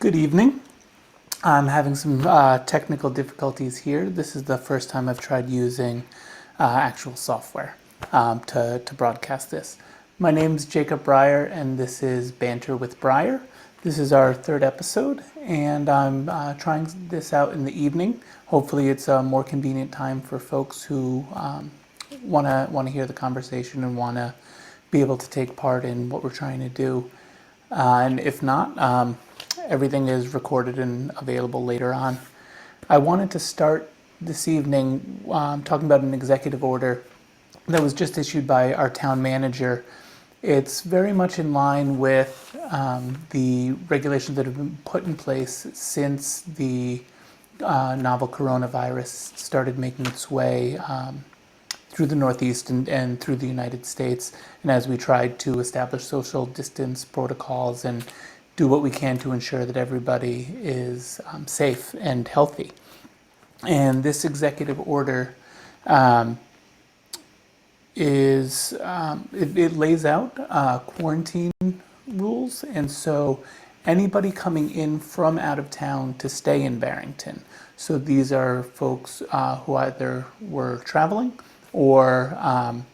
Good evening. I'm having some technical difficulties here. This is the first time I've tried using actual software to broadcast this. My name is Jacob Brier, and this is Banter with Brier. This is our third episode, and I'm trying this out in the evening. Hopefully it's a more convenient time for folks who want to hear the conversation and want to be able to take part in what we're trying to do. And if not, everything is recorded and available later on. I wanted to start this evening talking about an executive order that was just issued by our town manager. It's very much in line with the regulations that have been put in place since the novel coronavirus started making its way through the Northeast and through the United States, and as we tried to establish social distance protocols and do what we can to ensure that everybody is safe and healthy. And this executive order it lays out quarantine rules, and so anybody coming in from out of town to stay in Barrington. So these are folks who either were traveling or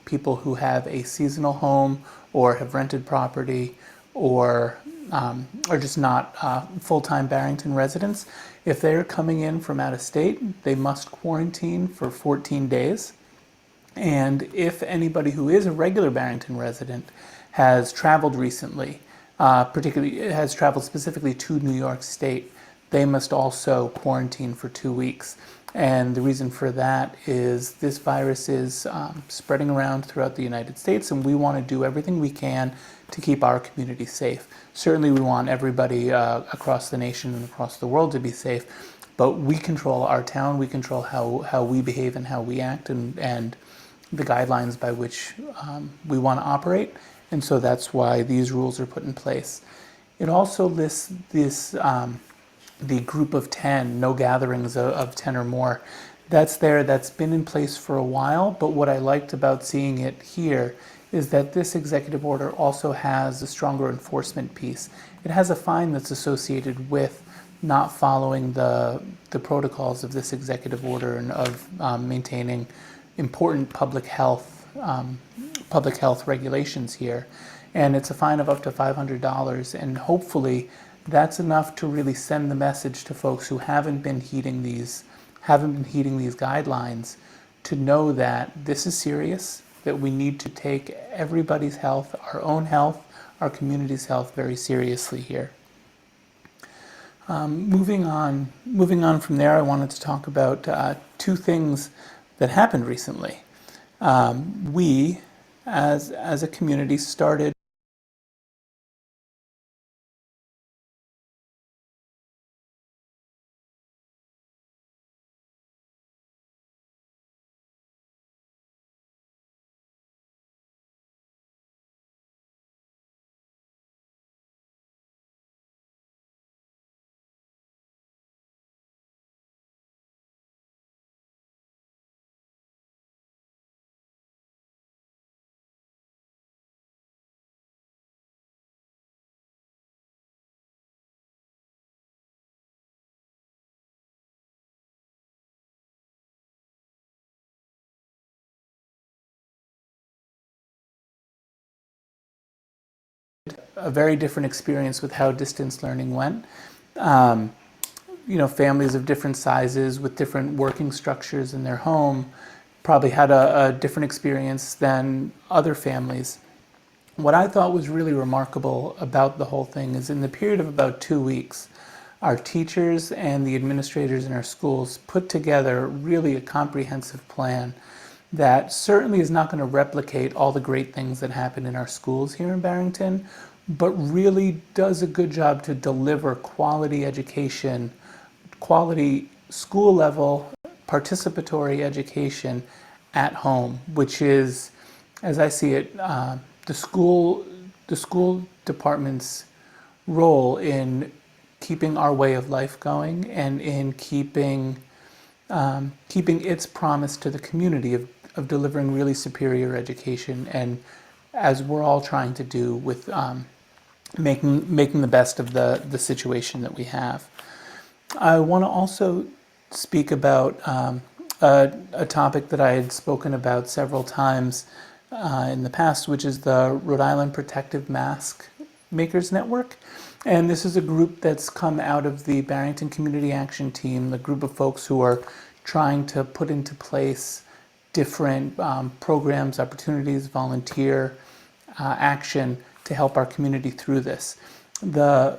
people who have a seasonal home or have rented property or are just not full-time Barrington residents. If they're coming in from out of state, they must quarantine for 14 days. And if anybody who is a regular Barrington resident has traveled recently, particularly has traveled specifically to New York State, they must also quarantine for 2 weeks. And the reason for that is this virus is spreading around throughout the United States, and we want to do everything we can to keep our community safe. Certainly we want everybody across the nation and across the world to be safe, but we control our town, we control how we behave and how we act, and the guidelines by which we want to operate, and so that's why these rules are put in place. It also lists this the group of 10, no gatherings of 10 or more. That's been in place for a while, but what I liked about seeing it here is that this executive order also has a stronger enforcement piece. It has a fine that's associated with not following the protocols of this executive order and of maintaining important public health regulations here. And it's a fine of up to $500, and hopefully that's enough to really send the message to folks who haven't been heeding these guidelines, to know that this is serious, that we need to take everybody's health, our own health, our community's health very seriously here. Moving on from there, I wanted to talk about two things that happened recently. We, as a community, started a very different experience with how distance learning went. Families of different sizes with different working structures in their home probably had a different experience than other families. What I thought was really remarkable about the whole thing is in the period of about 2 weeks, our teachers and the administrators in our schools put together really a comprehensive plan that certainly is not going to replicate all the great things that happen in our schools here in Barrington, but really does a good job to deliver quality education, quality school level participatory education at home, which is, as I see it, the school department's role in keeping our way of life going and in keeping its promise to the community of delivering really superior education, and as we're all trying to do with making the best of the situation that we have. I want to also speak about a topic that I had spoken about several times in the past, which is the Rhode Island Protective Mask Makers Network. And this is a group that's come out of the Barrington Community Action Team, a group of folks who are trying to put into place different programs, opportunities, volunteer action to help our community through this. The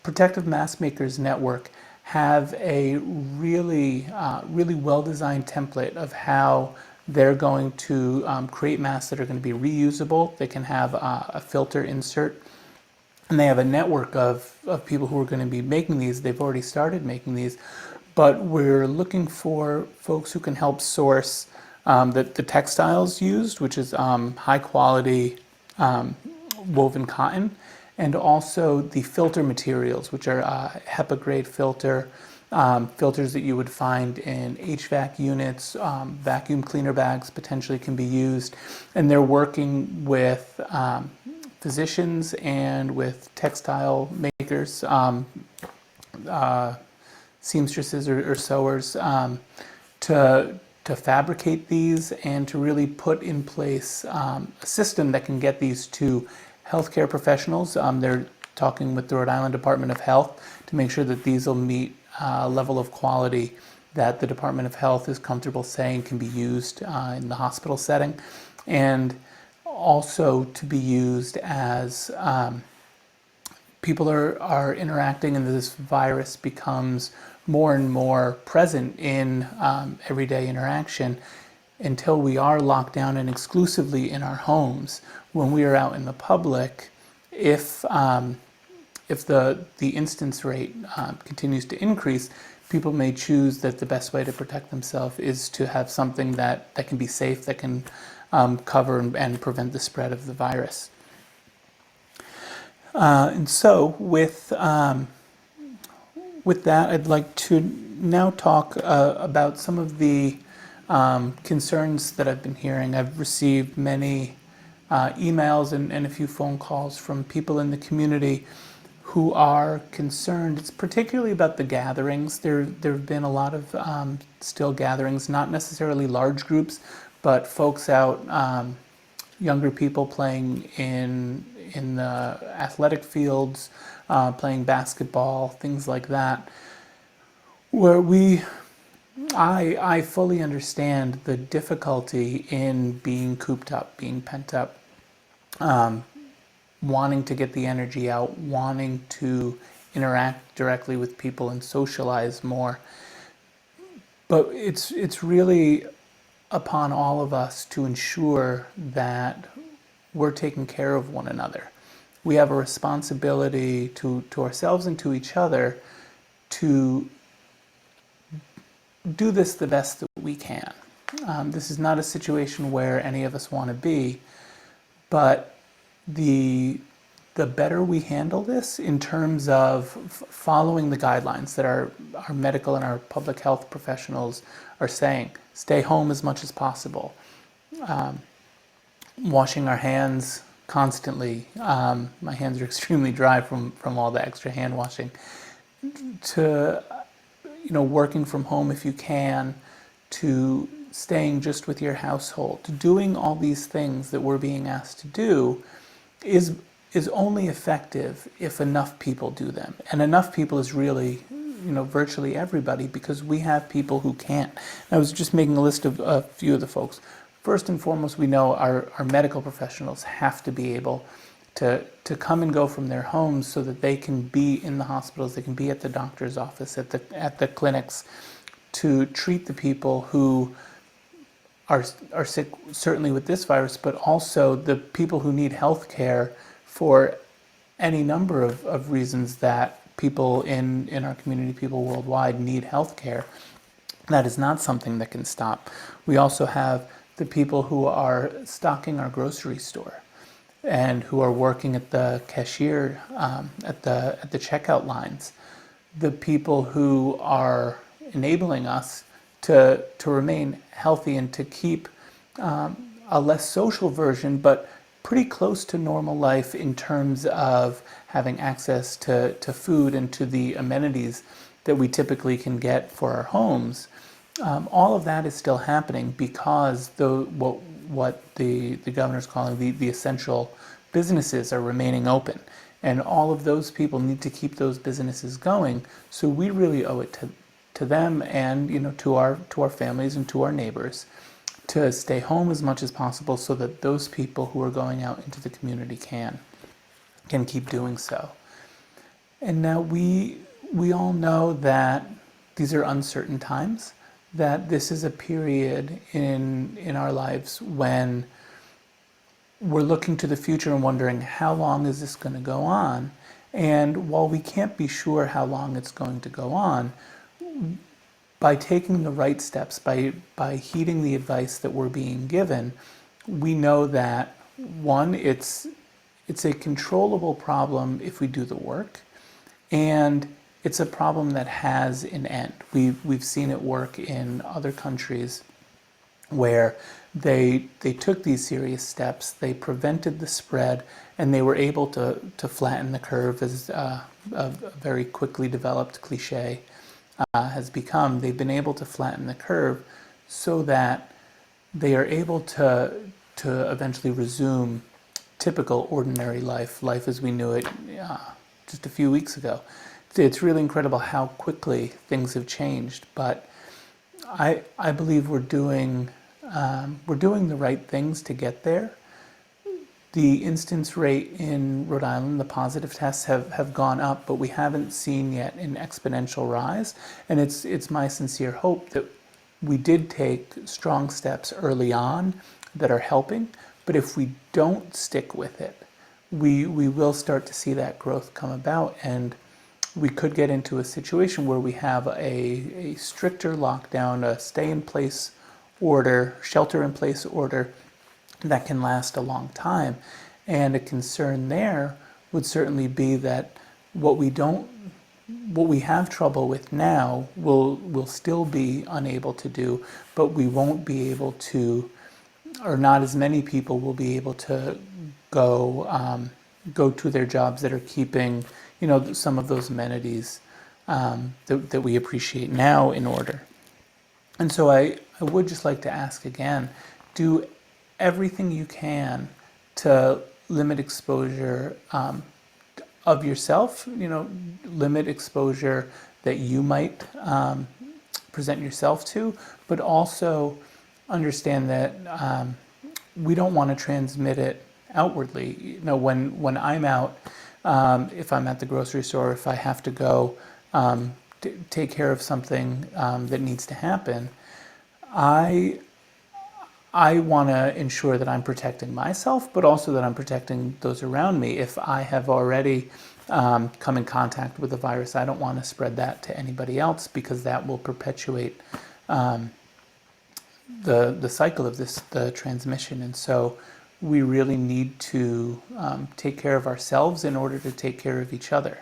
Protective Mask Makers Network have a really well-designed template of how they're going to create masks that are going to be reusable. They can have a filter insert, and they have a network of people who are going to be making these. They've already started making these, but we're looking for folks who can help source the textiles used, which is high quality woven cotton, and also the filter materials, which are HEPA grade filter, filters that you would find in HVAC units, vacuum cleaner bags potentially can be used. And they're working with physicians and with textile makers, seamstresses or sewers, to fabricate these and to really put in place a system that can get these to healthcare professionals. They're talking with the Rhode Island Department of Health to make sure that these will meet a level of quality that the Department of Health is comfortable saying can be used in the hospital setting, and also to be used as people are interacting and this virus becomes more and more present in everyday interaction. Until we are locked down and exclusively in our homes, when we are out in the public, if the instance rate continues to increase, people may choose that the best way to protect themselves is to have something that can be safe, that can cover and prevent the spread of the virus. And so with that, I'd like to now talk about some of the concerns that I've been hearing. I've received many emails and a few phone calls from people in the community who are concerned. It's particularly about the gatherings. There have been a lot of still gatherings, not necessarily large groups, but folks out, younger people playing in the athletic fields, playing basketball, things like that, where I fully understand the difficulty in being cooped up, being pent up, wanting to get the energy out, wanting to interact directly with people and socialize more. But it's really upon all of us to ensure that we're taking care of one another. We have a responsibility to ourselves and to each other to do this the best that we can. This is not a situation where any of us want to be, but the better we handle this in terms of following the guidelines that our medical and our public health professionals are saying, stay home as much as possible, washing our hands constantly. My hands are extremely dry from all the extra hand washing. To working from home if you can, to staying just with your household, to doing all these things that we're being asked to do is only effective if enough people do them. And enough people is really, virtually everybody, because we have people who can't. I was just making a list of a few of the folks. First and foremost, we know our medical professionals have to be able to come and go from their homes so that they can be in the hospitals, they can be at the doctor's office, at the clinics, to treat the people who are sick, certainly with this virus, but also the people who need health care for any number of reasons that people in our community, people worldwide, need health care. That is not something that can stop. We also have the people who are stocking our grocery store and who are working at the cashier, at the checkout lines, the people who are enabling us to remain healthy and to keep a less social version, but pretty close to normal life in terms of having access to food and to the amenities that we typically can get for our homes. All of that is still happening because what the governor's calling the essential businesses are remaining open. And all of those people need to keep those businesses going. So we really owe it to them and to our families and to our neighbors to stay home as much as possible so that those people who are going out into the community can keep doing so. And now we all know that these are uncertain times, that this is a period in our lives when we're looking to the future and wondering how long is this going to go on. And while we can't be sure how long it's going to go on, by taking the right steps, by heeding the advice that we're being given, we know that one, it's a controllable problem if we do the work, and it's a problem that has an end. We've seen it work in other countries where they took these serious steps, they prevented the spread, and they were able to flatten the curve, as a very quickly developed cliche has become. They've been able to flatten the curve so that they are able to eventually resume typical ordinary life as we knew it just a few weeks ago. It's really incredible how quickly things have changed, but I believe we're doing the right things to get there. The instance rate in Rhode Island, the positive tests have gone up, but we haven't seen yet an exponential rise. And it's my sincere hope that we did take strong steps early on that are helping, but if we don't stick with it, we will start to see that growth come about, and we could get into a situation where we have a stricter lockdown, a stay-in-place order, shelter-in-place order that can last a long time. And a concern there would certainly be that what we have trouble with now, we'll still be unable to do, but we won't be able to, or not as many people will be able to go to their jobs that are keeping some of those amenities that we appreciate now in order. And so I would just like to ask again, do everything you can to limit exposure of yourself, limit exposure that you might present yourself to, but also understand that we don't want to transmit it outwardly. When I'm out, if I'm at the grocery store, if I have to go take care of something that needs to happen, I want to ensure that I'm protecting myself, but also that I'm protecting those around me. If I have already come in contact with the virus, I don't want to spread that to anybody else, because that will perpetuate the cycle of the transmission. And so we really need to take care of ourselves in order to take care of each other.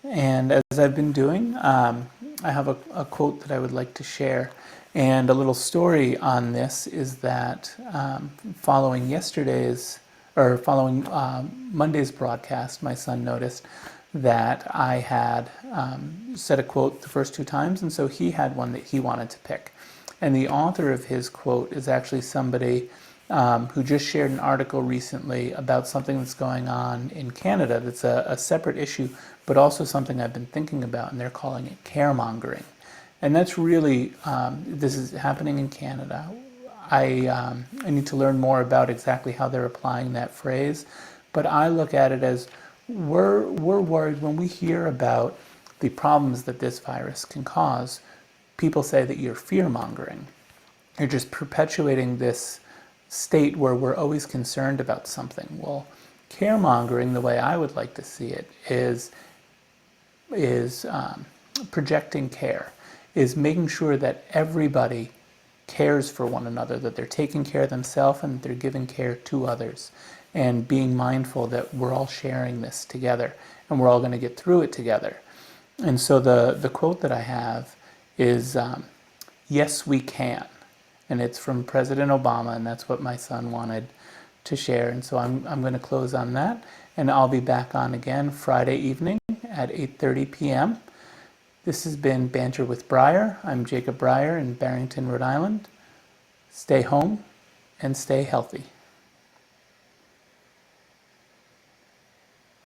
And as I've been doing, I have a quote that I would like to share. And a little story on this is that following Monday's broadcast, my son noticed that I had said a quote the first two times, and so he had one that he wanted to pick. And the author of his quote is actually somebody who just shared an article recently about something that's going on in Canada that's a separate issue, but also something I've been thinking about, and they're calling it caremongering. And that's really, this is happening in Canada. I need to learn more about exactly how they're applying that phrase, but I look at it as we're worried when we hear about the problems that this virus can cause. People say that you're fear-mongering. You're just perpetuating this state where we're always concerned about something. Well, caremongering, the way I would like to see it, is projecting care, is making sure that everybody cares for one another, that they're taking care of themselves and that they're giving care to others, and being mindful that we're all sharing this together and we're all going to get through it together. And so the quote that I have is, "Yes, we can." And it's from President Obama, and that's what my son wanted to share. And so I'm going to close on that, and I'll be back on again Friday evening at 8:30 p.m. This has been Banter with Brier. I'm Jacob Brier in Barrington, Rhode Island. Stay home and stay healthy.